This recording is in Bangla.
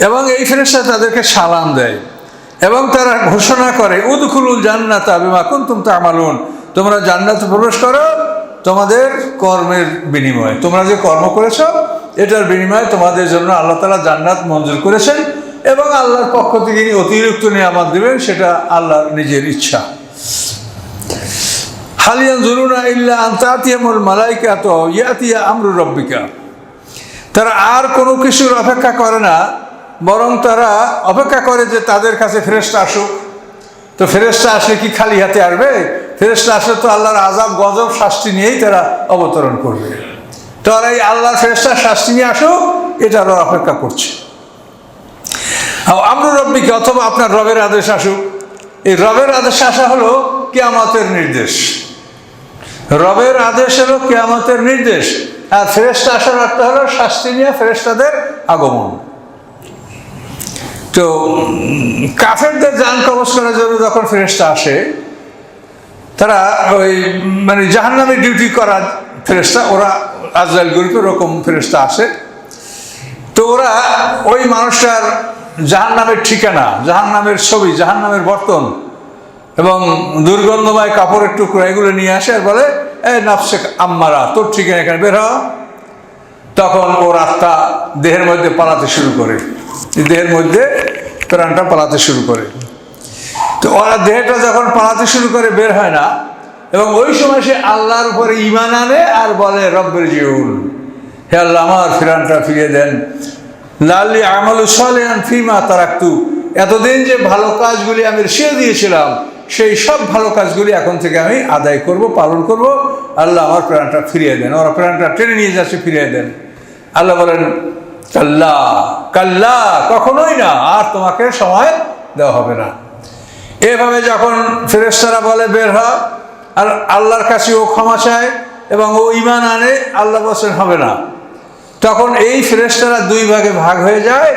এবং এই ফেরেশতা তাদেরকে সালাম দেয় এবং তারা ঘোষণা করে উদখুলুল জান্নাতা বিমা কুনতুম তা'মালুন, তোমরা জান্নাতে প্রবেশ করো তোমাদের কর্মের বিনিময়ে, তোমরা যে কর্ম করেছো এটার বিনিময়ে তোমাদের জন্য আল্লাহ তাআলা জান্নাত মঞ্জুর করেছেন এবং আল্লাহর পক্ষ থেকে অতিরিক্ত নিয়ামত দেবেন, সেটা আল্লাহর নিজের ইচ্ছা। হাল ইয়ানজুরুনা ইল্লা আন তা'তিয়াহুমুল মালাইকাতু ইয়াতিয়া আমরু রাব্বিকা, তারা আর কোনো কিছুর অপেক্ষা করে না, বরং তারা অপেক্ষা করে যে তাদের কাছে ফেরেশতা আসুক। তো ফেরেশতা আসলে কি খালি হাতে আসবে? ফেরেশতা আসলে তো আল্লাহর আযাব গজব শাস্তি নিয়েই তারা অবতরণ করবে। তো আর এই আল্লাহর ফেরেশতা শাস্তি নিয়ে আসুক এটারও অপেক্ষা করছে। আমরু রাব্বিকা, অথবা আপনার রবের আদেশ আসুক। এই রবের আদেশ আসা হলো কিয়ামতের নির্দেশ, রবের আদেশ হলো কিয়ামতের নির্দেশ, আর ফেরেশতা আসার অর্থ হলো শাস্তি নিয়ে ফেরেশতাদের আগমন। তো কাফেরদের জান কবজ করার জন্য যখন ফেরেশতা আসে, তারা ওই মানে জাহান্নামে ডিউটি করা ফেরেশতা, ওরা আজরাইল গ্রুপের রকম ফেরেশতা আসে। তো ওরা ওই মানুষটার জাহান্নামের ঠিকানা, জাহান্নামের ছবি, জাহান্নামের বর্তন এবং দুর্গন্ধময় কাপড়ের টুকরো এগুলো নিয়ে আসে আর বলে, এই নাফসে আম্মারা, তোর ঠিকানা এখানে বের হ। তখন ওর আত্মা দেহের মধ্যে পালাতে শুরু করে, দেহের মধ্যে প্রাণটা পালাতে শুরু করে। তো ওরা দেহটা যখন পালাতে শুরু করে বের হয় না, এবং ওই সময় সে আল্লাহর উপরে ঈমান আনে আর বলে রব্বিরজিউন, হে আল্লাহ আমার প্রাণটা ফিরিয়ে দেন, লাল্লি আমালু সালিহান ফিমা তারাকতু, এতদিন যে ভালো কাজগুলি আমি রেখে দিয়েছিলাম সেই সব ভালো কাজগুলি এখন থেকে আমি আদায় করব, পালন করব, আল্লাহ আমার প্রাণটা ফিরিয়ে দেন। ওরা প্রাণটা টেনে নিয়ে যাচ্ছে, ফিরিয়ে দেন। আল্লাহ বলেন কাল্লা কাল্লা, কখনোই না, আর তোমাকে সময় দেওয়া হবে না। এভাবে যখন ফেরেশতারা বলে বের হ, আর আল্লাহর কাছে ও ক্ষমা চায় এবং ও ঈমান আনে, আল্লাহ বলেন হবে না। তখন এই ফেরেশতারা দুই ভাগে ভাগ হয়ে যায়।